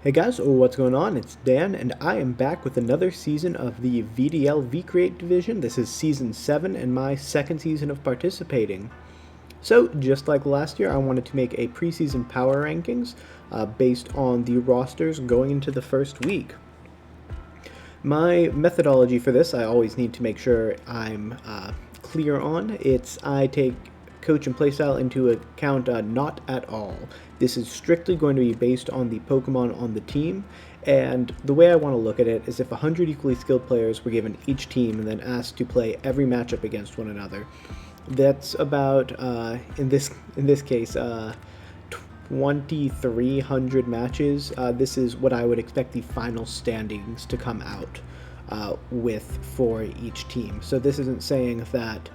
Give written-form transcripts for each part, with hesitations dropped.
Hey guys, what's going on? It's Dan, and I am back with another season of the VDL-V Create Division. This is Season 7 and my second season of participating. So, just like last year, I wanted to make a preseason power rankings based on the rosters going into the first week. My methodology for this, I always need to make sure I'm clear on. I take coach and playstyle into account not at all. This is strictly going to be based on the Pokemon on the team, and the way I want to look at it is if 100 equally skilled players were given each team and then asked to play every matchup against one another. That's about, in this case, 2,300 matches. This is what I would expect the final standings to come out with for each team. So this isn't saying that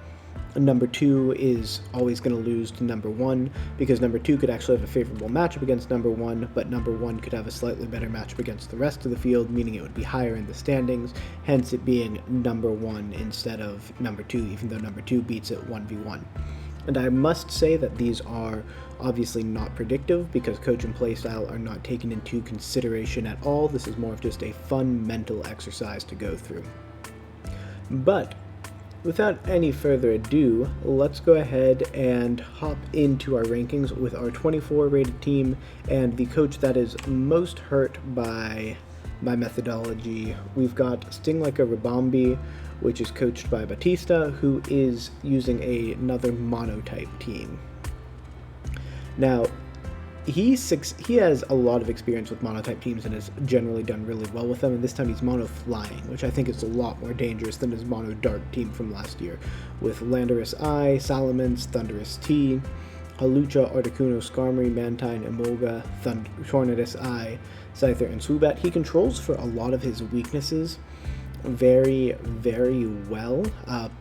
number 2 is always going to lose to number 1, because number 2 could actually have a favorable matchup against number 1, but number 1 could have a slightly better matchup against the rest of the field, meaning it would be higher in the standings, hence it being number 1 instead of number 2, even though number 2 beats it 1v1. And I must say that these are obviously not predictive, because coach and playstyle are not taken into consideration at all. This is more of just a fun mental exercise to go through. But without any further ado, let's go ahead and hop into our rankings with our 24 rated team and the coach that is most hurt by my methodology. We've got Sting Like a Ribombee, which is coached by Batista, who is using another monotype team. Now, he has a lot of experience with monotype teams and has generally done really well with them, and this time he's mono flying, which I think is a lot more dangerous than his mono dark team from last year, with Landorus I, Salamence, Thundurus T, Hawlucha, Articuno, Skarmory, Mantine, Emolga, Tornadus I, Scyther, and Swoobat. He controls for a lot of his weaknesses very, very well,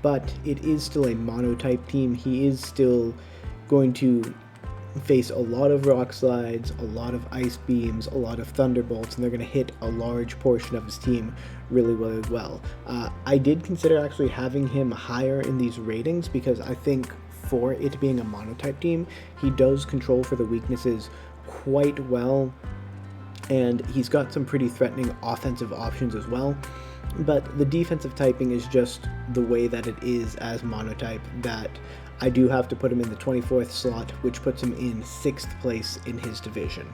but it is still a monotype team. He is still going to face a lot of rock slides, a lot of ice beams, a lot of thunderbolts, and they're going to hit a large portion of his team really, really well. I did consider actually having him higher in these ratings, because I think for it being a monotype team, he does control for the weaknesses quite well, and he's got some pretty threatening offensive options as well. But the defensive typing is just the way that it is as monotype, that I do have to put him in the 24th slot, which puts him in 6th place in his division.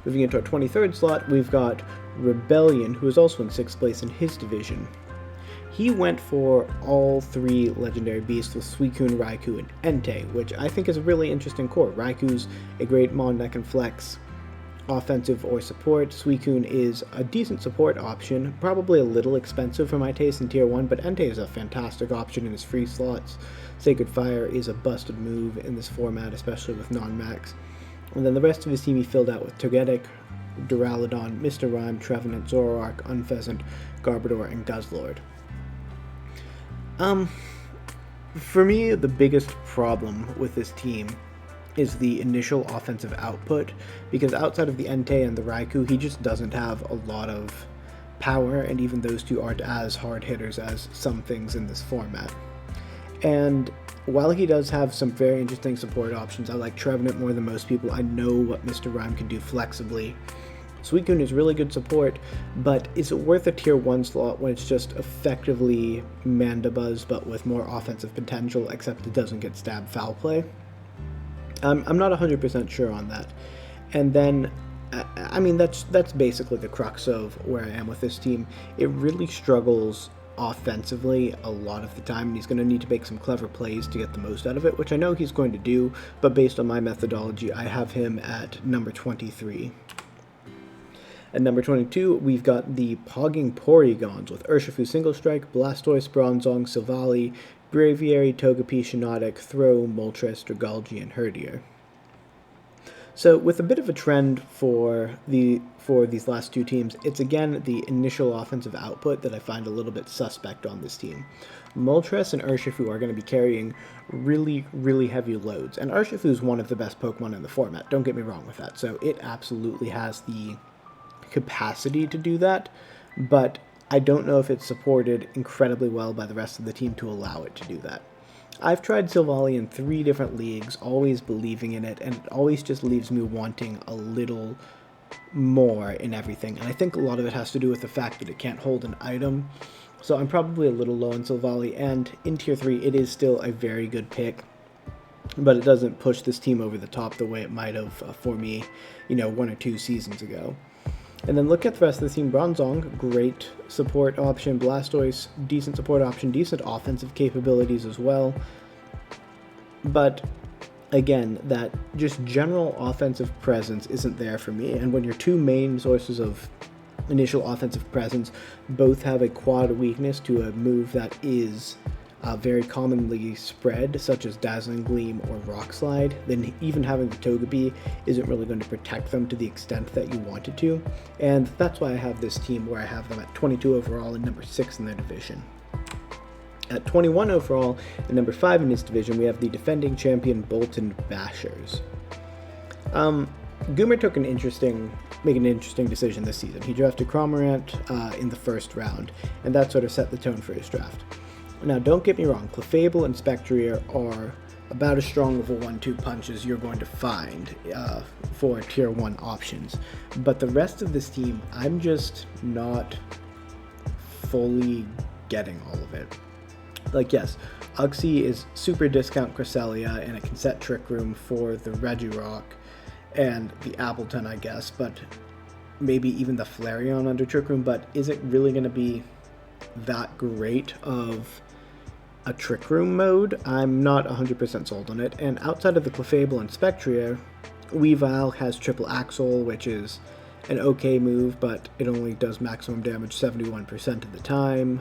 Moving into our 23rd slot, we've got Rebellion, who is also in 6th place in his division. He went for all 3 legendary beasts with Suicune, Raikou, and Entei, which I think is a really interesting core. Raikou's a great mon that can flex offensive or support. Suicune is a decent support option, probably a little expensive for my taste in tier 1, but Entei is a fantastic option in his free slots. Sacred Fire is a busted move in this format, especially with non-max. And then the rest of his team he filled out with Togetic, Duraludon, Mr. Rime, Trevenant, Zoroark, Unpheasant, Garbodor, and Guzzlord. For me, the biggest problem with this team is the initial offensive output, because outside of the Entei and the Raikou, he just doesn't have a lot of power, and even those two aren't as hard hitters as some things in this format. And while he does have some very interesting support options, I like Trevenant more than most people. I know what Mr. Rime can do flexibly. Suicune is really good support, but is it worth a tier 1 slot when it's just effectively Mandibuzz but with more offensive potential, except it doesn't get stab foul play? I'm not 100% sure on that. And then, I mean, that's basically the crux of where I am with this team. It really struggles offensively a lot of the time, and he's going to need to make some clever plays to get the most out of it, which I know he's going to do, but based on my methodology, I have him at number 23. At number 22, we've got the Pogging Porygons with Urshifu Single Strike, Blastoise, Bronzong, Silvally, Braviary, Togepi, Shiinotic, Throw, Moltres, Dragalge, and Herdier. So with a bit of a trend for these last 2 teams, it's again the initial offensive output that I find a little bit suspect on this team. Moltres and Urshifu are going to be carrying really, really heavy loads, and Urshifu is one of the best Pokemon in the format, don't get me wrong with that, so it absolutely has the capacity to do that, but I don't know if it's supported incredibly well by the rest of the team to allow it to do that. I've tried Silvally in 3 different leagues, always believing in it, and it always just leaves me wanting a little more in everything, and I think a lot of it has to do with the fact that it can't hold an item. So I'm probably a little low on Silvally, and in Tier 3 it is still a very good pick, but it doesn't push this team over the top the way it might have for me, 1 or 2 seasons ago. And then look at the rest of the team. Bronzong, great support option. Blastoise, decent support option, decent offensive capabilities as well. But again, that just general offensive presence isn't there for me. And when your 2 main sources of initial offensive presence both have a quad weakness to a move that is very commonly spread, such as Dazzling Gleam or Rock Slide, then even having the Togepi isn't really going to protect them to the extent that you want it to. And that's why I have this team where I have them at 22 overall and number 6 in their division. At 21 overall and number 5 in his division, we have the defending champion Boltund Bashers. Goomer took made an interesting decision this season. He drafted Cramorant in the first round, and that sort of set the tone for his draft. Now, don't get me wrong, Clefable and Spectrier are about as strong of a 1-2 punch as you're going to find for Tier 1 options. But the rest of this team, I'm just not fully getting all of it. Like, yes, Uxie is super discount Cresselia, and it can set Trick Room for the Regirock and the Appleton, I guess, but maybe even the Flareon under Trick Room, but is it really going to be that great of a Trick Room mode? I'm not 100% sold on it. And outside of the Clefable and Spectrier, Weavile has Triple Axle, which is an okay move, but it only does maximum damage 71% of the time.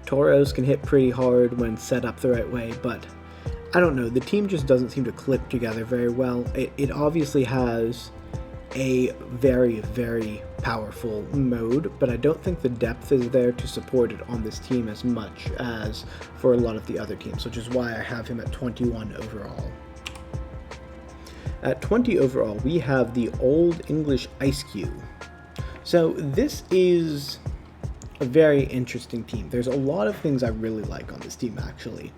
Tauros can hit pretty hard when set up the right way, but I don't know, the team just doesn't seem to click together very well. It obviously has a very, very powerful mode, but I don't think the depth is there to support it on this team as much as for a lot of the other teams, which is why I have him at 21 overall. At 20 overall, we have the Old English Eiscue. So this is a very interesting team. There's a lot of things I really like on this team, actually.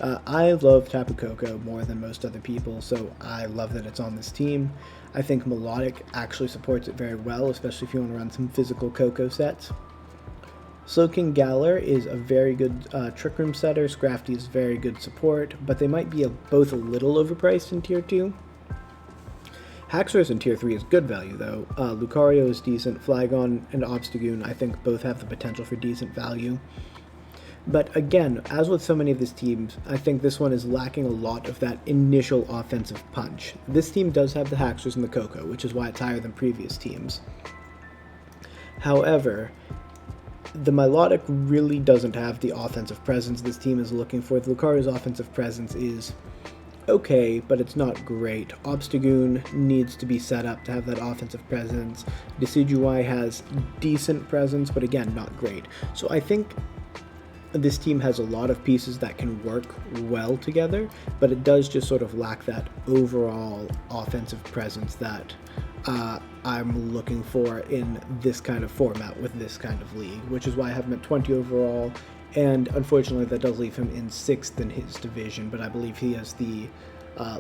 I love Tapu Koko more than most other people, so I love that it's on this team. I think Melodic actually supports it very well, especially if you want to run some physical Koko sets. Slowking Galar is a very good Trick Room setter. Scrafty is very good support, but they might be both a little overpriced in Tier 2. Haxorus in Tier 3 is good value, though. Lucario is decent. Flygon and Obstagoon, I think, both have the potential for decent value. But again, as with so many of these teams, I think this one is lacking a lot of that initial offensive punch. This team does have the Haxorus and the Koko, which is why it's higher than previous teams. However, the Milotic really doesn't have the offensive presence this team is looking for. The Lucario's offensive presence is okay, but it's not great. Obstagoon needs to be set up to have that offensive presence. Decidueye has decent presence, but again, not great. So I think this team has a lot of pieces that can work well together, but it does just sort of lack that overall offensive presence that I'm looking for in this kind of format with this kind of league, which is why I have him at 20 overall, and unfortunately that does leave him in 6th in his division, but I believe he has the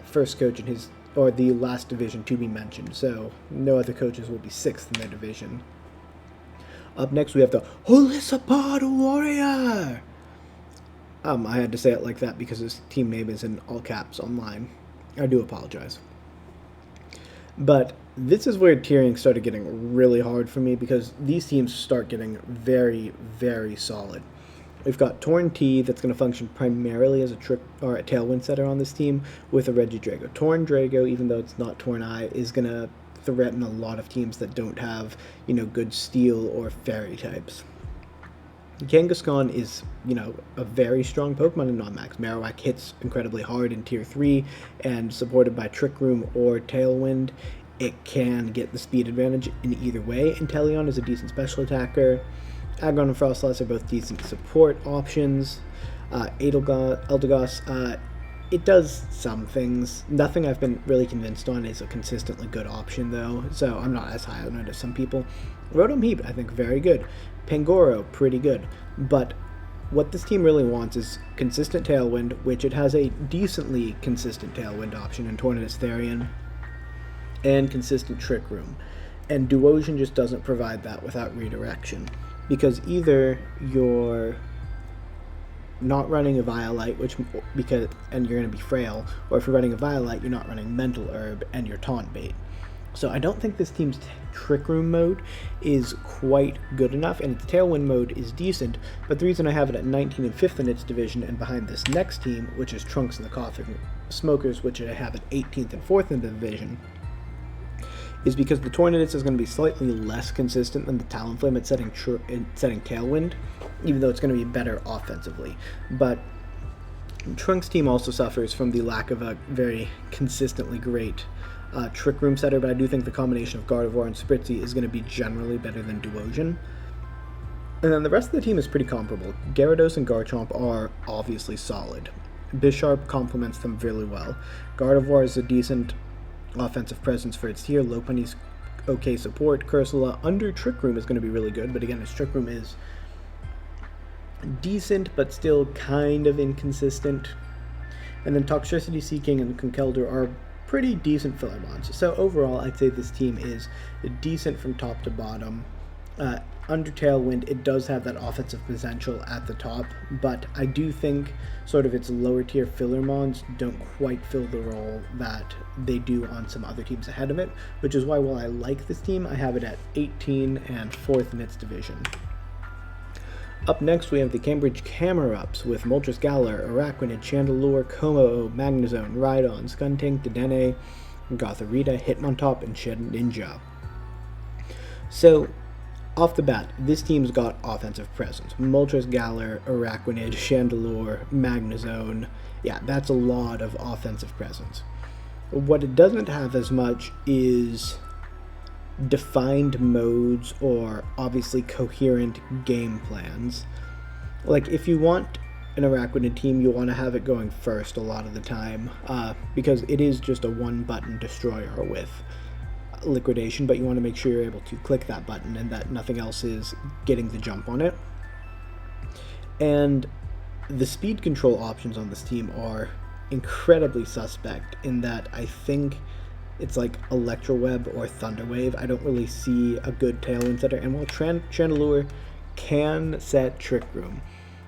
first coach in his, or the last division to be mentioned, so no other coaches will be 6th in their division. Up next, we have the HOLYSOPOD Warrior! I had to say it like that because his team name is in all caps online. I do apologize. But this is where tiering started getting really hard for me because these teams start getting very, very solid. We've got Torn T that's going to function primarily as a Tailwind setter on this team with a Regidrago. Torn Drago, even though it's not Torn Eye, is going to threaten a lot of teams that don't have, good Steel or Fairy types. Kangaskhan is, a very strong Pokemon in non-max. Marowak hits incredibly hard in Tier 3, and supported by Trick Room or Tailwind, it can get the speed advantage in either way. Inteleon is a decent special attacker. Aggron and Frostlass are both decent support options. Eldegoss, it does some things. Nothing I've been really convinced on is a consistently good option, though, so I'm not as high on it as some people. Rotom-Heap, I think, very good. Pangoro, pretty good. But what this team really wants is consistent Tailwind, which it has a decently consistent Tailwind option in Tornadus Therian. and consistent Trick Room. And Duosion just doesn't provide that without redirection. Because either you're not running a Violite, and you're going to be frail, or if you're running a Violite, you're not running Mental Herb and your Taunt Bait. So I don't think this team's Trick Room mode is quite good enough, and its Tailwind mode is decent, but the reason I have it at 19 and 5th in its division and behind this next team, which is Trunks and the Koffing Smokers, which I have at 18th and 4th in the division, is because the Tornadus is going to be slightly less consistent than the Talonflame at setting Tailwind, even though it's going to be better offensively. But Trunks' team also suffers from the lack of a very consistently great Trick Room setter, but I do think the combination of Gardevoir and Spritzy is going to be generally better than Duosion. And then the rest of the team is pretty comparable. Gyarados and Garchomp are obviously solid. Bisharp complements them really well. Gardevoir is a decent offensive presence for its tier. Lopunny's okay support. Cursula under Trick Room is going to be really good, but again, its Trick Room is decent, but still kind of inconsistent. And then Toxtricity Seeking and Conkeldurr are pretty decent filler mons. So overall, I'd say this team is decent from top to bottom. Under Tailwind, it does have that offensive potential at the top, but I do think sort of its lower tier filler mons don't quite fill the role that they do on some other teams ahead of it, which is why while I like this team, I have it at 18 and 4th in its division. Up next, we have the Cambridge Camerupts with Moltres Galar, Araquanid, Chandelure, Como-O, Magnezone, Rhydon, Skuntank, Dedenne, Gothorita, Hitmontop, and Shedinja. So, off the bat, this team's got offensive presence. Moltres Galar, Araquanid, Chandelure, Magnezone. Yeah, that's a lot of offensive presence. What it doesn't have as much is defined modes or obviously coherent game plans. Like, if you want an Araquanid team, you want to have it going first a lot of the time, because it is just a one-button destroyer with liquidation, but you want to make sure you're able to click that button and that nothing else is getting the jump on it. And the speed control options on this team are incredibly suspect in that I think it's like Electro Web or Thunder Wave. I don't really see a good Tailwind setter, and while Chandelure can set Trick Room,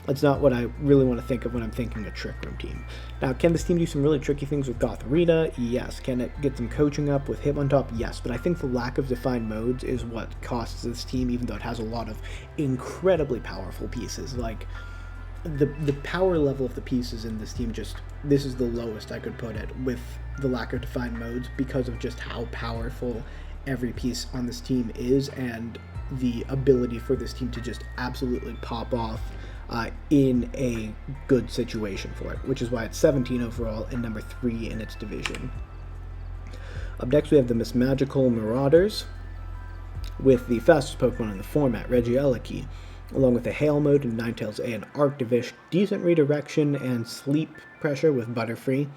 it's not what I really want to think of when I'm thinking a Trick Room team. Now, can this team do some really tricky things with Gothorita? Yes. Can it get some coaching up with Hitmontop? Yes. But I think the lack of defined modes is what costs this team, even though it has a lot of incredibly powerful pieces. Like, the power level of the pieces in this team, this is the lowest I could put it with the lack of defined modes, because of just how powerful every piece on this team is and the ability for this team to just absolutely pop off in a good situation for it, which is why it's 17 overall and number 3 in its division. Up next, we have the Mismagical Marauders with the fastest Pokemon in the format, Regieleki, along with a Hail mode and Ninetales A and Arctivish, decent redirection and sleep pressure with Butterfree.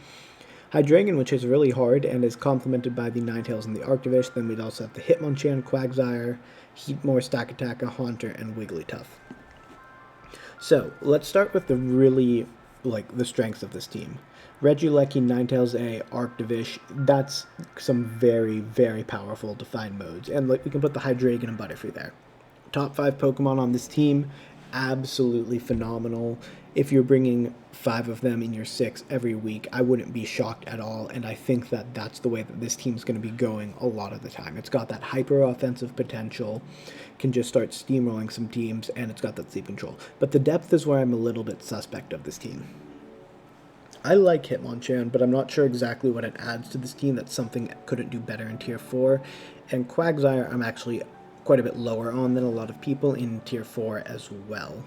Hydreigon, which is really hard and is complemented by the Ninetales and the Arctivish. Then we'd also have the Hitmonchan, Quagsire, Heatmore, Stakataka, Haunter, and Wigglytuff. So, let's start with the strengths of this team. Regieleki, Ninetales A, Arctivish, that's some very, very powerful defined modes. And we can put the Hydreigon and Butterfree there. Top 5 Pokemon on this team, absolutely phenomenal. If you're bringing 5 of them in your 6 every week, I wouldn't be shocked at all, and I think that that's the way that this team's going to be going a lot of the time. It's got that hyper-offensive potential, can just start steamrolling some teams, and it's got that sleep control. But the depth is where I'm a little bit suspect of this team. I like Hitmonchan, but I'm not sure exactly what it adds to this team. That's something it couldn't do better in Tier 4. And Quagsire, I'm actually quite a bit lower on than a lot of people in Tier 4 as well.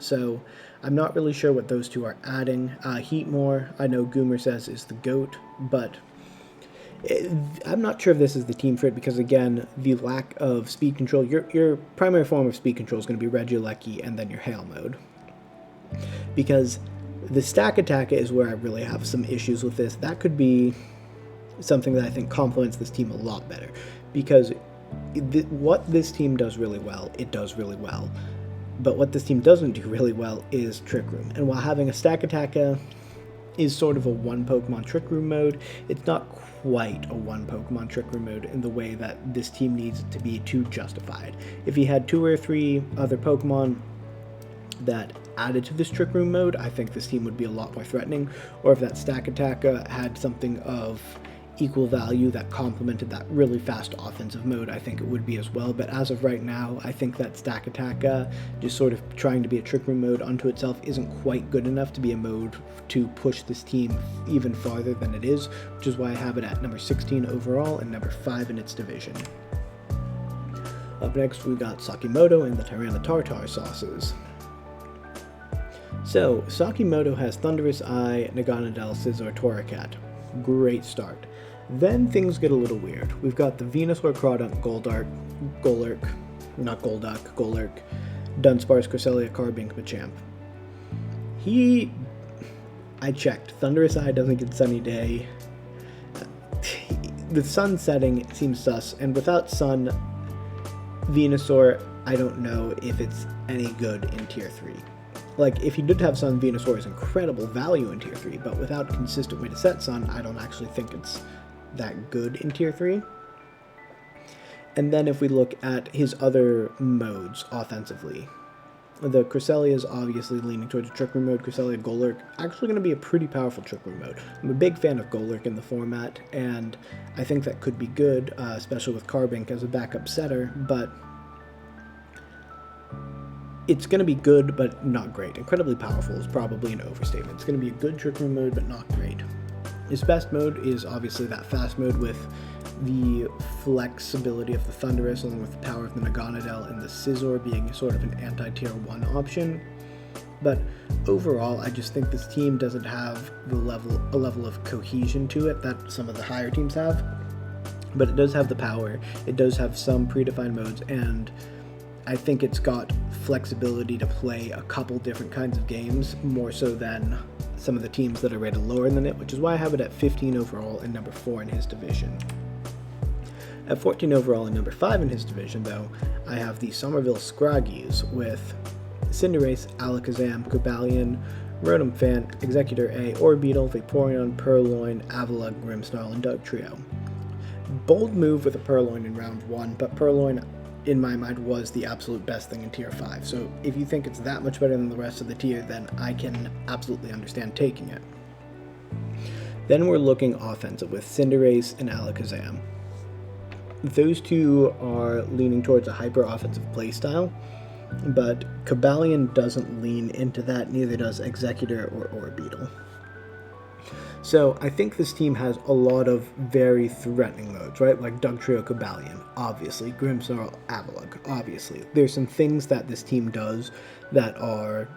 So I'm not really sure what those two are adding. Heatmore, I know Goomer says is the GOAT, but I'm not sure if this is the team for it, because again, the lack of speed control, your primary form of speed control is going to be Regieleki and then your Hail mode. Because the Stakataka is where I really have some issues with this. That could be something that I think complements this team a lot better, because what this team does really well, it does really well. But what this team doesn't do really well is Trick Room. And while having a Stakataka is sort of a one Pokemon Trick Room mode. It's not quite a one Pokemon Trick Room mode in the way that this team needs it to be to justify it. If he had 2 or 3 other Pokemon that added to this Trick Room mode, I think this team would be a lot more threatening. Or if that Stack Attack had something of equal value that complemented that really fast offensive mode, I think it would be as well. But as of right now, I think that Stack Attack, just sort of trying to be a Trick Room mode unto itself, isn't quite good enough to be a mode to push this team even farther than it is, which is why I have it at number 16 overall and number 5 in its division. Up next, we got Sakimoto and the Tyranitartar Sauces. So, Sakimoto has Thunderous Eye, Naganadel, Scizor, Torracat. Great start. Then things get a little weird. We've got the Venusaur, Crawdont, Golurk, Dunsparce, Cresselia, Carbink, Machamp. I checked. Thunderous Eye doesn't get Sunny Day. The sun setting seems sus, and without sun, Venusaur, I don't know if it's any good in Tier 3. Like, if he did have Sun, Venusaur is incredible value in Tier 3, but without a consistent way to set Sun, I don't actually think it's that good in Tier 3. And then if we look at his other modes offensively, the Cresselia is obviously leaning towards a Trick Room mode. Cresselia, Golurk, actually going to be a pretty powerful Trick Room mode. I'm a big fan of Golurk in the format, and I think that could be good, especially with Carbink as a backup setter, but it's going to be good, but not great. Incredibly powerful is probably an overstatement. It's going to be a good Trick Room mode, but not great. His best mode is obviously that fast mode with the flexibility of the Thundurus, along with the power of the Naganadel, and the Scizor being sort of an anti-Tier 1 option. But overall, I just think this team doesn't have a level of cohesion to it that some of the higher teams have. But it does have the power, it does have some predefined modes, and I think it's got flexibility to play a couple different kinds of games, more so than some of the teams that are rated lower than it, which is why I have it at 15 overall and number 4 in his division. At 14 overall and number 5 in his division, though, I have the Somerville Scraggys with Cinderace, Alakazam, Cobalion, Rotom Fan, Executor A, Orbeetle, Vaporeon, Purloin, Avalugg, Grimmsnarl, and Dugtrio. Bold move with a Purloin in round 1, but Purloin, in my mind, was the absolute best thing in Tier 5, so if you think it's that much better than the rest of the tier, then I can absolutely understand taking it. Then we're looking offensive with Cinderace and Alakazam. Those two are leaning towards a hyper-offensive playstyle, but Cobalion doesn't lean into that, neither does Executor or Orbeetle. So I think this team has a lot of very threatening modes, right? Like Dugtrio, Cobalion, obviously. Grimmsnarl, Avalugg, obviously. There's some things that this team does that are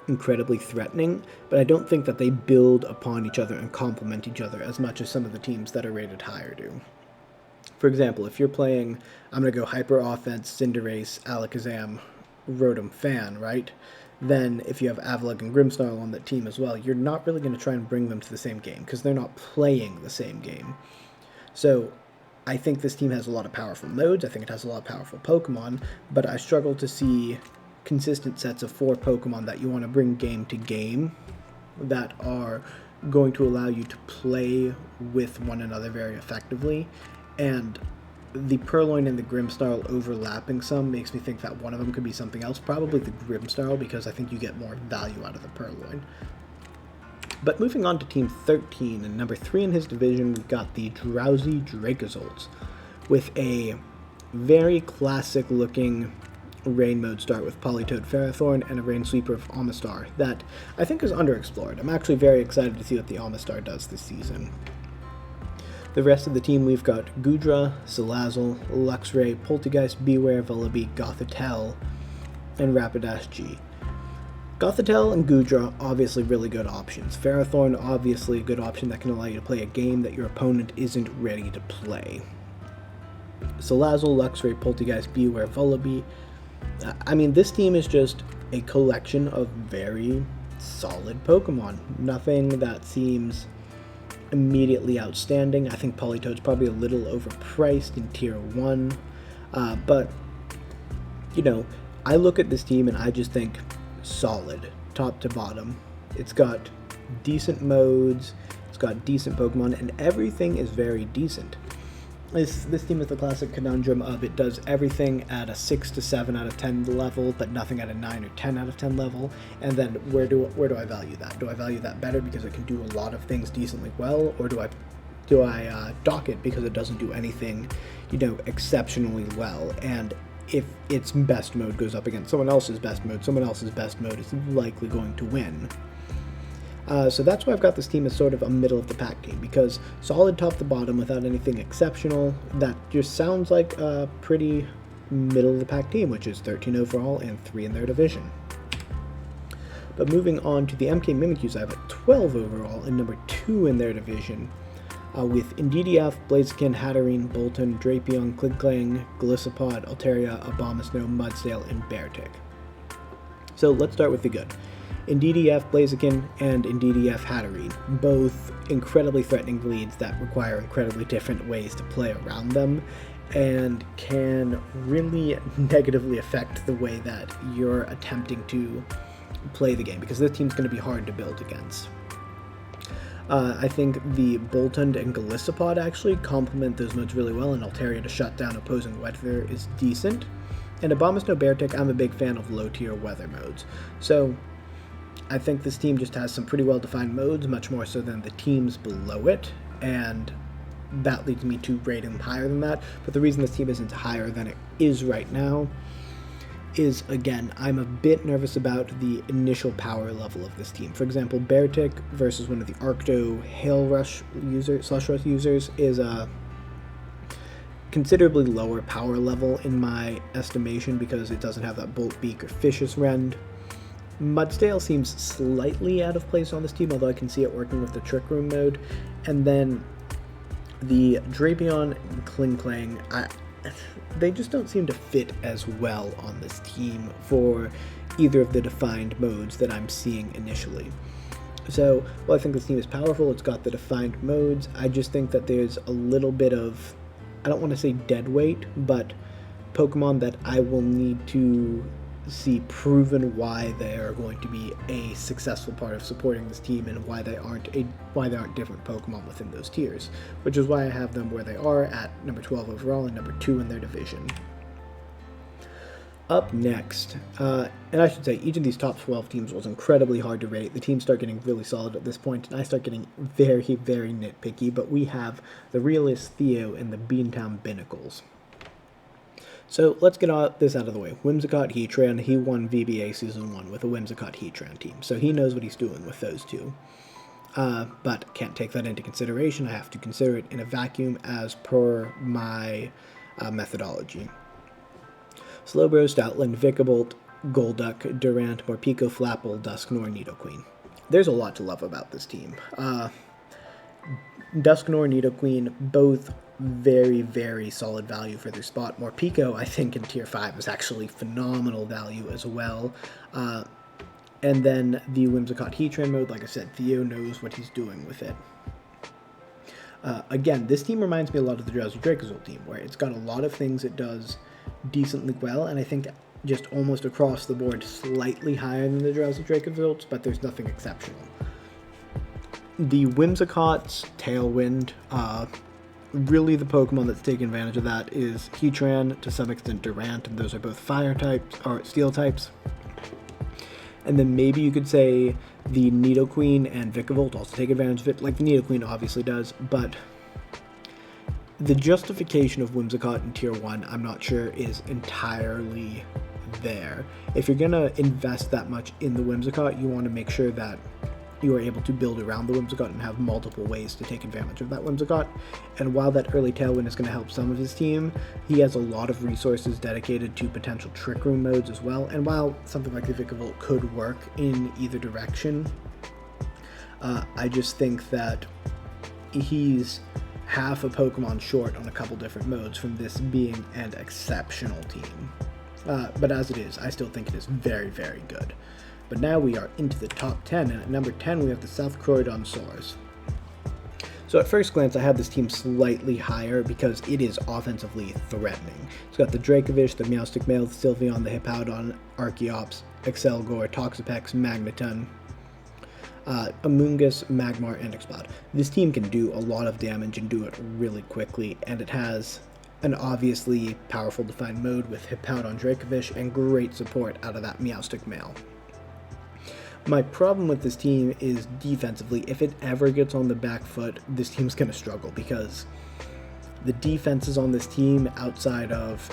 incredibly threatening, but I don't think that they build upon each other and complement each other as much as some of the teams that are rated higher do. For example, if you're playing, I'm going to go Hyper Offense, Cinderace, Alakazam, Rotom Fan, right? Then if you have Avalugg and Grimmsnarl on that team as well, you're not really going to try and bring them to the same game, because they're not playing the same game. So I think this team has a lot of powerful modes, I think it has a lot of powerful Pokemon, but I struggle to see consistent sets of 4 Pokemon that you want to bring game to game that are going to allow you to play with one another very effectively. And the Purloin and the Grimmsnarl overlapping some makes me think that one of them could be something else, probably the Grimmsnarl, because I think you get more value out of the Purloin. But moving on to Team 13, and number 3 in his division, we've got the Drowzy Dracozolts, with a very classic-looking Rain mode start with Politoed Ferrothorn and a Rain Sweeper of Omastar that I think is underexplored. I'm actually very excited to see what the Omastar does this season. The rest of the team, we've got Goodra, Salazzle, Luxray, Poltegeist, Bewear, Vullaby, Gothitelle, and Rapidash G. Gothitelle and Goodra, obviously really good options. Ferrothorn, obviously a good option that can allow you to play a game that your opponent isn't ready to play. Salazzle, Luxray, Poltegeist, Bewear, Vullaby. I mean, this team is just a collection of very solid Pokemon. Nothing that seems immediately outstanding. I think Politoed's probably a little overpriced in Tier 1, but, you know, I look at this team and I just think solid, top to bottom. It's got decent modes, it's got decent Pokemon, and everything is very decent. This team is the classic conundrum of it does everything at a 6 to 7 out of 10 level, but nothing at a 9 or 10 out of 10 level. And then where do I value that? Do I value that better because it can do a lot of things decently well, or do I dock it because it doesn't do anything, exceptionally well? And if its best mode goes up against someone else's best mode is likely going to win. So that's why I've got this team as sort of a middle of the pack team, because solid top to bottom without anything exceptional, that just sounds like a pretty middle of the pack team, which is 13 overall and 3 in their division. But moving on to the MK Mimikyus, I have a 12 overall and number 2 in their division, with Indeedee, Blaziken, Hatterene, Boltund, Drapion, Klinklang, HOLYSOPOD, Altaria, Abomasnow, Mudsdale, and Beartick. So let's start with the good. Indeedee, Blaziken, and Indeedee, Hatterene, both incredibly threatening leads that require incredibly different ways to play around them, and can really negatively affect the way that you're attempting to play the game, because this team's going to be hard to build against. I think the Boltund and HOLYSOPOD actually complement those modes really well, and Altaria to shut down opposing weather is decent. And Abomasnow, Beartick, I'm a big fan of low-tier weather modes. So I think this team just has some pretty well-defined modes, much more so than the teams below it, and that leads me to rate them higher than that. But the reason this team isn't higher than it is right now is, again, I'm a bit nervous about the initial power level of this team. For example, Beartick versus one of the Arcto Hail Rush users, Slush Rush users, is a considerably lower power level in my estimation because it doesn't have that Bolt Beak or Vicious Rend. Mudsdale seems slightly out of place on this team, although I can see it working with the Trick Room mode. And then the Drapion and Klinklang, they just don't seem to fit as well on this team for either of the defined modes that I'm seeing initially. So, while I think this team is powerful, it's got the defined modes, I just think that there's a little bit of, I don't want to say dead weight, but Pokemon that I will need to see proven why they are going to be a successful part of supporting this team, and why they aren't different Pokemon within those tiers, which is why I have them where they are at number 12 overall and number 2 in their division. Up next, and I should say each of these top 12 teams was incredibly hard to rate. The teams start getting really solid at this point, and I start getting very, very nitpicky, but we have the Realist Theo and the Beantown Binacles. So let's get this out of the way. Whimsicott Heatran, he won VBA Season 1 with a Whimsicott Heatran team, so he knows what he's doing with those two. But can't take that into consideration. I have to consider it in a vacuum as per my methodology. Slowbro, Stoutland, Vikavolt, Golduck, Durant, Morpeko, Flapple, Dusknoir, Nidoqueen. There's a lot to love about this team. Dusknoir, Nidoqueen, both very, very solid value for their spot. Morpeko, I think, in Tier 5 is actually phenomenal value as well. And then the Whimsicott Heatran mode, like I said, Theo knows what he's doing with it. Again, this team reminds me a lot of the Drowzy Dracozolt team, where it's got a lot of things it does decently well, and I think just almost across the board slightly higher than the Drowzy Dracozolts, but there's nothing exceptional. The Whimsicott's Tailwind, really the Pokemon that's taking advantage of that is Heatran, to some extent Durant, and those are both fire types, or steel types. And then maybe you could say the Nidoqueen and Vikavolt also take advantage of it, like the Nidoqueen obviously does, but the justification of Whimsicott in Tier 1, I'm not sure is entirely there. If you're going to invest that much in the Whimsicott, you want to make sure that you are able to build around the Whimsicott and have multiple ways to take advantage of that Whimsicott. And while that early Tailwind is going to help some of his team, he has a lot of resources dedicated to potential Trick Room modes as well. And while something like the Vikavolt could work in either direction, I just think that he's half a Pokemon short on a couple different modes from this being an exceptional team. But as it is, I still think it is very, very good. But now we are into the top 10, and at number 10 we have the South Croydon Saurs. So at first glance I had this team slightly higher because it is offensively threatening. It's got the Dracovish, the Meowstic Male, the Sylveon, the Hippowdon, Archeops, Excelgor, Toxapex, Magneton. Amoonguss, Magmar, and Explode. This team can do a lot of damage and do it really quickly, and it has an obviously powerful defined mode with Hippowdon Dracovish and great support out of that Meowstic male. My problem with this team is defensively. If it ever gets on the back foot, this team's going to struggle because the defenses on this team outside of,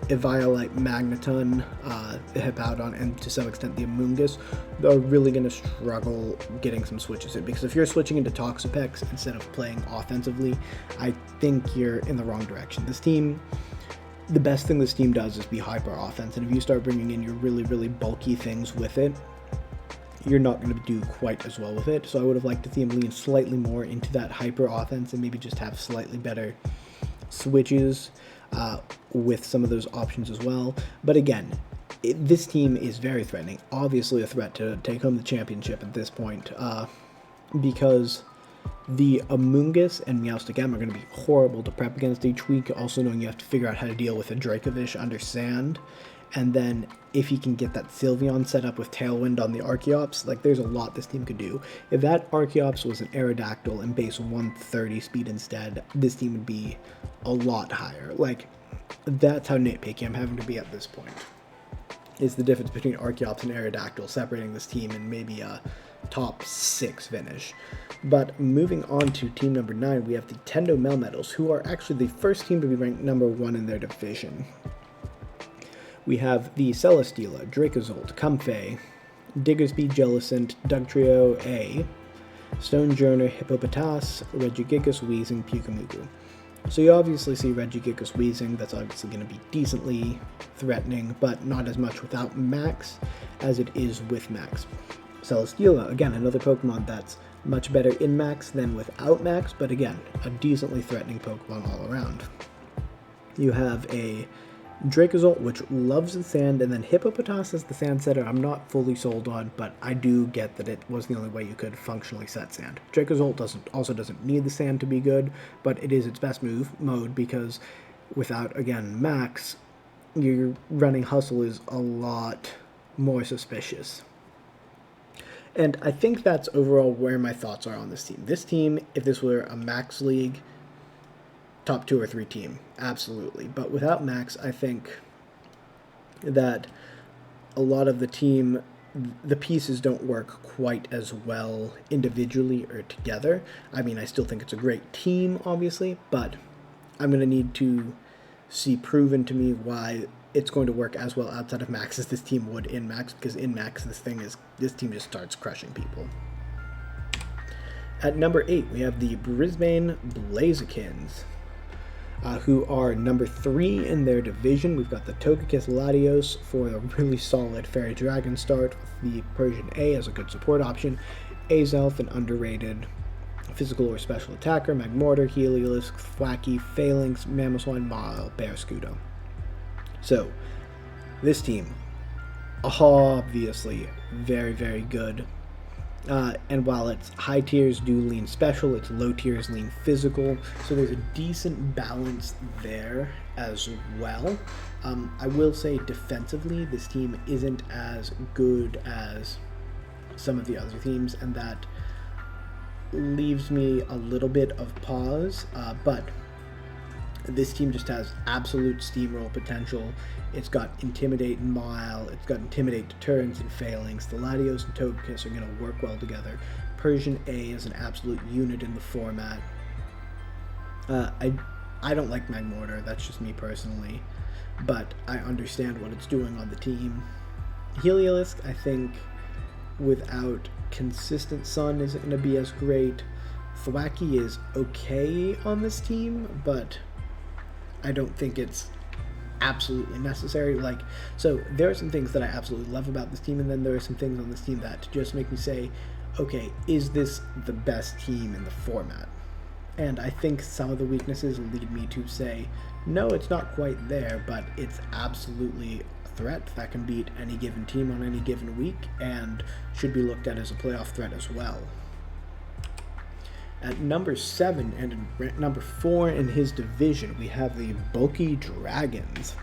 Eviolite, Magneton, Hippowdon, and to some extent the Amoonguss, are really going to struggle getting some switches in. Because if you're switching into Toxapex instead of playing offensively, I think you're in the wrong direction. This team, the best thing this team does is be hyper offense, and if you start bringing in your really, really bulky things with it, you're not going to do quite as well with it. So I would have liked to see him lean slightly more into that hyper offense and maybe just have slightly better switches with some of those options as well. But again, this team is very threatening. Obviously a threat to take home the championship at this point because the Amoonguss and Meowstic M are going to be horrible to prep against each week. Also knowing you have to figure out how to deal with a Dracovish under Sand. And then if he can get that Sylveon set up with Tailwind on the Archeops, there's a lot this team could do. If that Archeops was an Aerodactyl and base 130 speed instead, this team would be a lot higher. That's how nitpicky I'm having to be at this point. Is the difference between Archeops and Aerodactyl separating this team in maybe a top 6 finish. But moving on to team number 9, we have the Tendo Melmetals, who are actually the first team to be ranked number 1 in their division. We have the Celesteela, Dracozolt, Comfey, Diggersby, Jellicent, Dugtrio A, Stonejourner, Hippopotas, Regigigas, Weezing, Pukamugu. So you obviously see Regigigas Weezing, that's obviously going to be decently threatening, but not as much without Max as it is with Max. Celesteela, again, another Pokemon that's much better in Max than without Max, but again, a decently threatening Pokemon all around. You have a Dracozolt, which loves the sand, and then Hippopotas as the sand setter I'm not fully sold on, but I do get that it was the only way you could functionally set sand. Dracozolt doesn't need the sand to be good, but it is its best mode because without, again, Max, your running Hustle is a lot more suspicious. And I think that's overall where my thoughts are on this team. This team, if this were a Max League, top 2 or 3 team, absolutely. But without Max, I think that a lot of the team, the pieces don't work quite as well individually or together. I mean, I still think it's a great team, obviously, but I'm going to need to see proven to me why it's going to work as well outside of Max as this team would in Max, because in Max, this team just starts crushing people. At number 8, we have the Brisbane Blazikens, who are number 3 in their division. We've got the Togekiss Latios for a really solid Fairy Dragon start, with the Persian A as a good support option, Azelf, an underrated physical or special attacker, Magmortar, Heliolisk, Thwackey, Phalanx, Mamoswine, Mile, Bearscudo. So, this team, obviously very, very good. And while its high tiers do lean special, its low tiers lean physical, so there's a decent balance there as well. I will say defensively, this team isn't as good as some of the other teams, and that leaves me a little bit of pause, but this team just has absolute steamroll potential. It's got Intimidate and Mile, it's got Intimidate, Deterrence, and Phalanx. The Latios and Togekiss are going to work well together. Persian A is an absolute unit in the format. I don't like Magmortar, that's just me personally, but I understand what it's doing on the team. Heliolisk, I think, without consistent Sun, isn't going to be as great. Thwackey is okay on this team, but I don't think it's absolutely necessary. So there are some things that I absolutely love about this team, and then there are some things on this team that just make me say, okay, is this the best team in the format? And I think some of the weaknesses lead me to say, no, it's not quite there, but it's absolutely a threat that can beat any given team on any given week, and should be looked at as a playoff threat as well. At number 7 and number 4 in his division, we have the Bulky Dragons.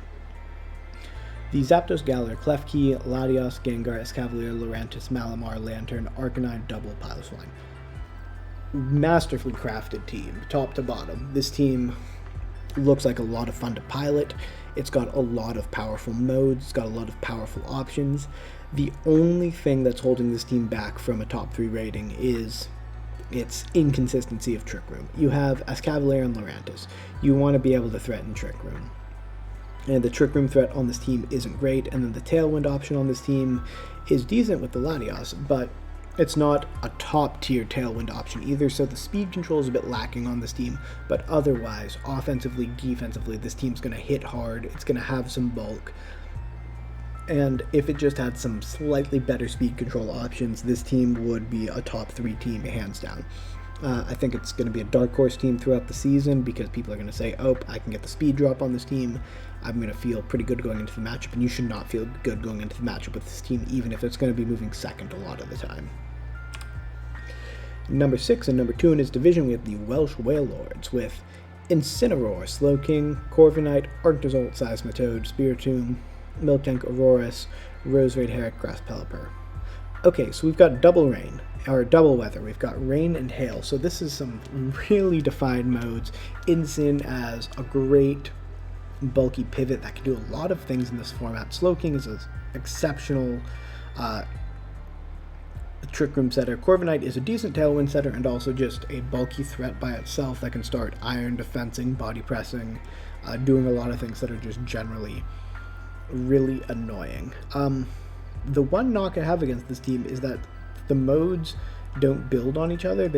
The Zapdos, Galar, Klefki, Latios, Gengar, Escavalier, Lurantis, Malamar, Lantern, Arcanine, Double, Piloswine. Masterfully crafted team, top to bottom. This team looks like a lot of fun to pilot. It's got a lot of powerful modes. It's got a lot of powerful options. The only thing that's holding this team back from a top 3 rating is its inconsistency of Trick Room. You have Escavalier and Lurantis. You want to be able to threaten Trick Room. And the Trick Room threat on this team isn't great, and then the Tailwind option on this team is decent with the Latios, but it's not a top-tier Tailwind option either, so the speed control is a bit lacking on this team, but otherwise, offensively, defensively, this team's going to hit hard, it's going to have some bulk, and if it just had some slightly better speed control options, this team would be a top 3 team, hands down. I think it's going to be a dark horse team throughout the season because people are going to say, oh, I can get the speed drop on this team. I'm going to feel pretty good going into the matchup, and you should not feel good going into the matchup with this team, even if it's going to be moving second a lot of the time. Number 6 and number 2 in his division, we have the Welsh Wailords with Incineroar, Slowking, Corviknight, Arctozolt, Seismitoad, Spiritomb, Miltank, Aurorus, Roserade, Herrick, Grass Pelipper. Okay, so we've got double rain, or double weather. We've got rain and hail, so this is some really defined modes. Incin as a great bulky pivot that can do a lot of things in this format. Slowking is an exceptional Trick Room setter. Corviknight is a decent Tailwind setter and also just a bulky threat by itself that can start iron defensing, body pressing, doing a lot of things that are just generally really annoying. The one knock I have against this team is that the modes don't build on each other.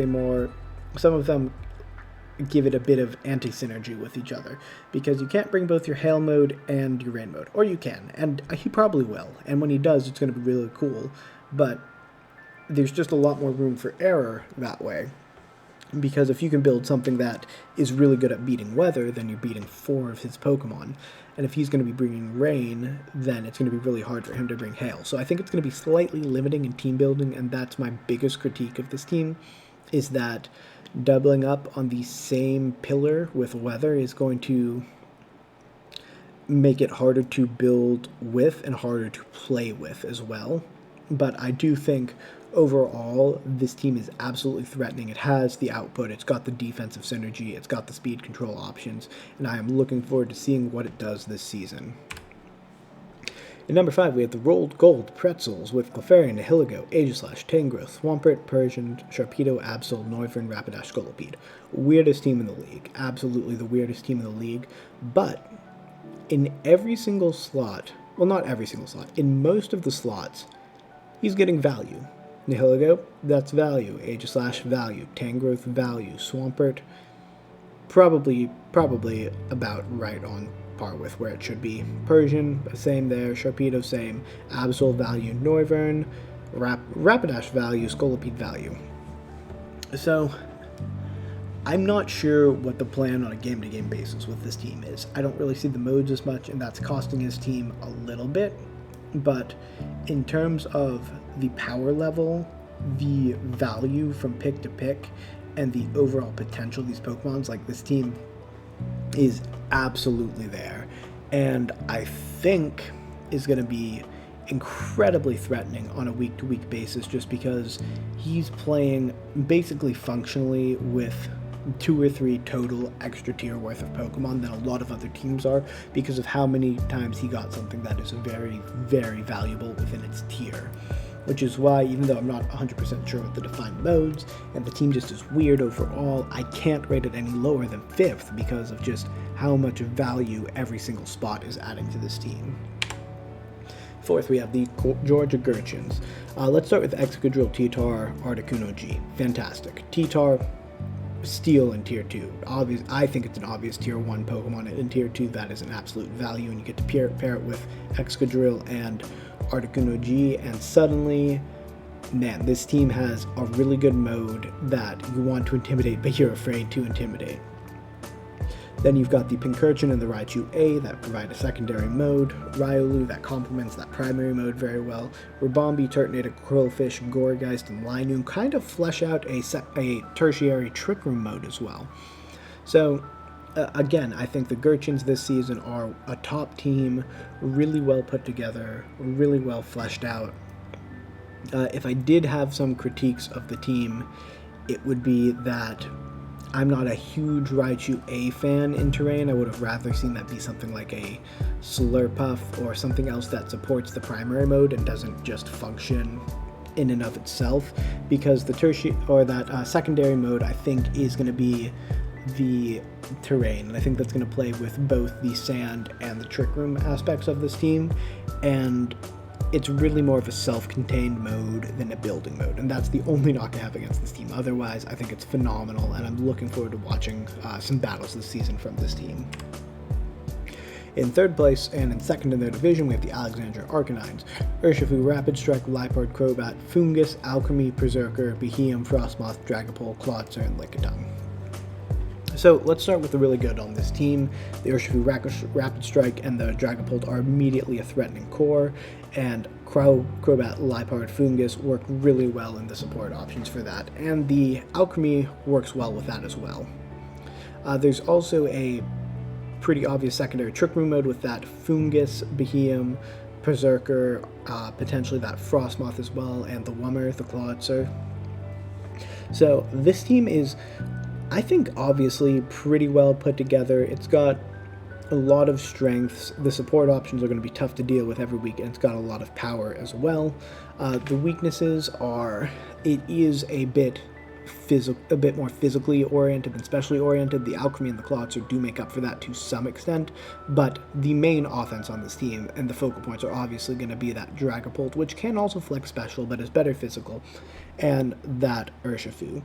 Some of them give it a bit of anti-synergy with each other, because you can't bring both your hail mode and your rain mode, or you can, and he probably will, and when he does, it's going to be really cool, but there's just a lot more room for error that way, because if you can build something that is really good at beating weather, then you're beating 4 of his Pokemon, and if he's going to be bringing rain, then it's going to be really hard for him to bring hail. So I think it's going to be slightly limiting in team building, and that's my biggest critique of this team, is that doubling up on the same pillar with weather is going to make it harder to build with and harder to play with as well. But I do think overall this team is absolutely threatening. It has the output, it's got the defensive synergy, it's got the speed control options, and I am looking forward to seeing what it does this season. In number 5, we have the Rolled Gold Pretzels with Clefairy, Nihilego, Aegislash, Tangrowth, Swampert, Persian, Sharpedo, Absol, Noivern, Rapidash, Scolipede. Weirdest team in the league. Absolutely the weirdest team in the league. But in every single slot, well, not every single slot, in most of the slots, he's getting value. Nihilego, that's value. Aegislash, value. Tangrowth, value. Swampert, probably about right on par with where it should be. Persian, same there. Sharpedo, same. Absol, value. Noivern, Rapidash, value. Scolipede, value. So, I'm not sure what the plan on a game-to-game basis with this team is. I don't really see the modes as much, and that's costing his team a little bit. But in terms of the power level, the value from pick to pick, and the overall potential of these Pokemons, like, this team is absolutely there, and I think is going to be incredibly threatening on a week-to-week basis, just because he's playing basically functionally with 2 or 3 total extra tier worth of Pokemon than a lot of other teams are, because of how many times he got something that is very, very valuable within its tier. Which is why, even though I'm not 100% sure with the defined modes, and the team just is weird overall, I can't rate it any lower than 5th because of just how much value every single spot is adding to this team. 4th, we have the Georgia Gurchins. Let's start with Excadrill, T-Tar, Articuno G. Fantastic. T-Tar, steal in Tier 2. I think it's an obvious Tier 1 Pokemon. In Tier 2, that is an absolute value, and you get to pair it with Excadrill and Articuno G, and suddenly, man, this team has a really good mode that you want to intimidate, but you're afraid to intimidate. Then you've got the Pincurchin and the Raichu A that provide a secondary mode, Riolu that complements that primary mode very well, Ribombee, Turtonator, Quillfish, Gourgeist, and Linoone kind of flesh out a tertiary Trick Room mode as well. So again, I think the Gurchins this season are a top team, really well put together, really well fleshed out. If I did have some critiques of the team, it would be that I'm not a huge Raichu A fan in terrain. I would have rather seen that be something like a Slurpuff or something else that supports the primary mode and doesn't just function in and of itself, because the tertiary or that secondary mode I think is going to be the terrain, and I think that's going to play with both the sand and the Trick Room aspects of this team, and it's really more of a self-contained mode than a building mode, and that's the only knock I have against this team. Otherwise, I think it's phenomenal, and I'm looking forward to watching some battles this season from this team. In third place and in second in their division, we have the Alexandria Arcanines, Urshifu, Rapid Strike, Liepard, Crobat, Fungus, Alchemy, Berserker, Behemoth, Frostmoth, Dragapult, Clawitzer, and Lickitung. So let's start with the really good on this team. The Urshifu, Rapid Strike, and the Dragapult are immediately a threatening core, and Crobat, Liepard, Fungus work really well in the support options for that, and the Alchemy works well with that as well. There's also a pretty obvious secondary Trick Room mode with that Fungus, Behemoth, Berserker, potentially that Frostmoth as well, and the Wummer, the Clawitzer. So this team is, I think, obviously pretty well put together. It's got a lot of strengths. The support options are going to be tough to deal with every week, and it's got a lot of power as well. The weaknesses are, it is a bit more physically oriented than specially oriented. The Alchemy and the Clawitzer do make up for that to some extent, but the main offense on this team and the focal points are obviously going to be that Dragapult, which can also flex special but is better physical, and that Urshifu.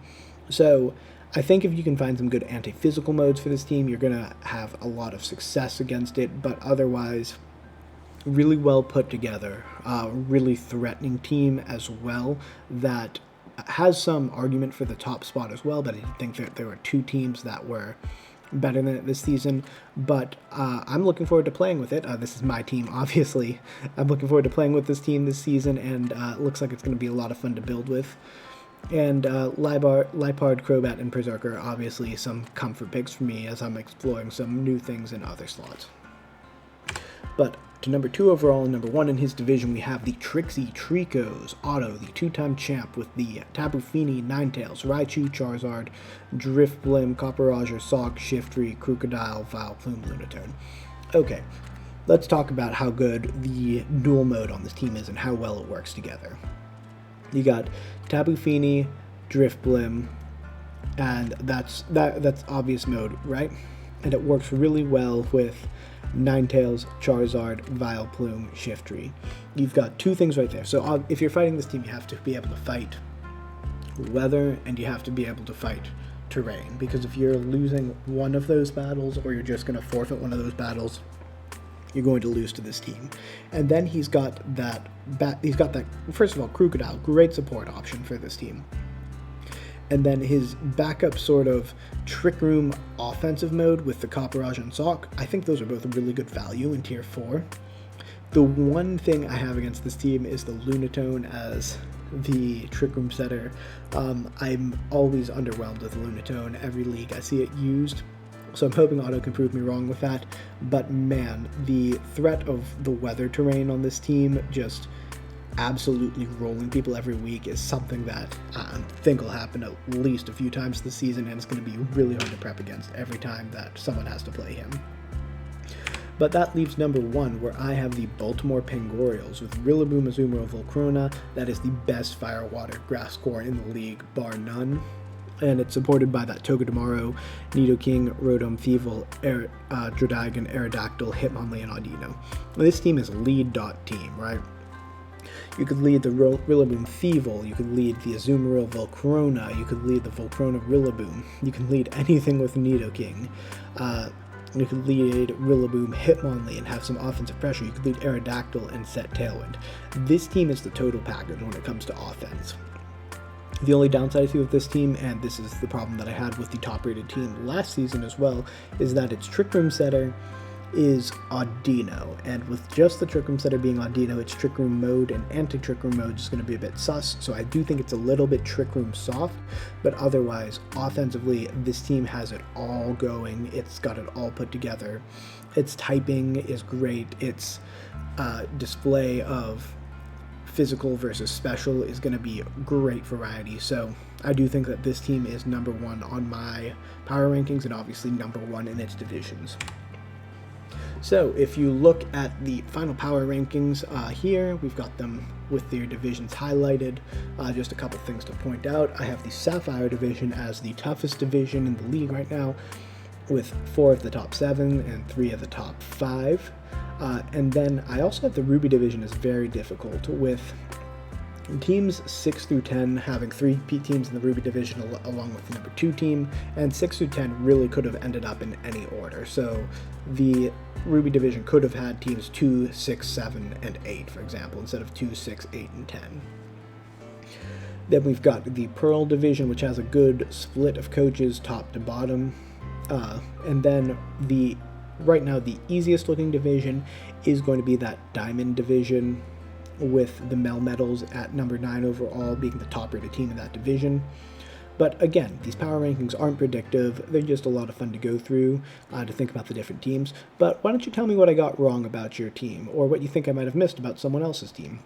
So I think if you can find some good anti-physical modes for this team, you're going to have a lot of success against it, but otherwise, really well put together, really threatening team as well, that has some argument for the top spot as well, but I think that there were two teams that were better than it this season, but I'm looking forward to playing with it. This is my team, obviously. I'm looking forward to playing with this team this season, and it looks like it's going to be a lot of fun to build with. And Liepard, Crobat, and Berserker are obviously some comfort picks for me as I'm exploring some new things in other slots. But to number 2 overall and number 1 in his division, we have the Tricksy Treeckos, Otto, the 2-time champ, with the Tapu Fini, Ninetales, Raichu, Charizard, Drifblim, Copperajah, Sock, Shiftry, Crocodile, Vileplume, Lunatone. Okay, let's talk about how good the dual mode on this team is and how well it works together. You got Tapu Fini, Drifblim, and that's obvious mode, right? And it works really well with Ninetales, Charizard, Vileplume, Shiftry. You've got two things right there. So if you're fighting this team, you have to be able to fight weather and you have to be able to fight terrain. Because if you're losing one of those battles, or you're just going to forfeit one of those battles, you're going to lose to this team. And then he's got that, first of all, Crocodile, great support option for this team. And then his backup sort of Trick Room offensive mode with the Copperajah and Sock, I think those are both really good value in Tier 4. The one thing I have against this team is the Lunatone as the Trick Room setter. I'm always underwhelmed with Lunatone. Every league I see it used, so I'm hoping Otto can prove me wrong with that. But man, the threat of the weather terrain on this team just absolutely rolling people every week is something that I think will happen at least a few times this season, and it's going to be really hard to prep against every time that someone has to play him. But that leaves number 1, where I have the Baltimore Pangorioles with Rillaboom, Azumarill, Volcarona. That is the best fire water grass core in the league, bar none. And it's supported by that Togedemaru, Nidoking, Rotom, Thievul, Dradagon, Aerodactyl, Hitmonlee, and Audino. This team is lead dot team, right? You could lead the Rillaboom Thievul, you could lead the Azumarill Volcarona, you could lead the Volcarona Rillaboom, you can lead anything with Nidoking. You could lead Rillaboom Hitmonlee and have some offensive pressure. You could lead Aerodactyl and set Tailwind. This team is the total package when it comes to offense. The only downside I see with this team, and this is the problem that I had with the top-rated team last season as well, is that its Trick Room setter is Audino, and with just the Trick Rooms that are being Audino, its Trick Room mode and Anti-Trick Room mode is going to be a bit sus, so I do think it's a little bit Trick Room soft, but otherwise, offensively, this team has it all going, it's got it all put together, its typing is great, its display of physical versus special is going to be great variety, so I do think that this team is number one on my power rankings and obviously number one in its divisions. So if you look at the final power rankings here, we've got them with their divisions highlighted. Just a couple things to point out. I have the Sapphire division as the toughest division in the league right now, with 4 of the top 7 and 3 of the top 5. And then I also have the Ruby division as very difficult, with teams 6 through 10 having 3 teams in the Ruby division along with the number 2 team, and 6 through 10 really could have ended up in any order. So the Ruby division could have had teams 2, 6, 7, and 8, for example, instead of 2, 6, 8, and 10. Then we've got the Pearl division, which has a good split of coaches top to bottom. And then right now the easiest looking division is going to be that Diamond division, with the Melmetals at number 9 overall being the top rated team in that division. But again, these power rankings aren't predictive, they're just a lot of fun to go through, to think about the different teams. But why don't you tell me what I got wrong about your team, or what you think I might have missed about someone else's team?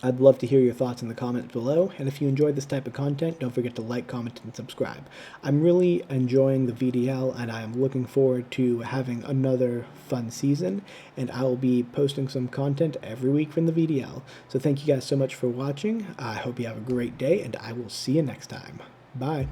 I'd love to hear your thoughts in the comments below, and if you enjoyed this type of content, don't forget to like, comment, and subscribe. I'm really enjoying the VDL, and I am looking forward to having another fun season, and I will be posting some content every week from the VDL. So thank you guys so much for watching. I hope you have a great day, and I will see you next time. Bye.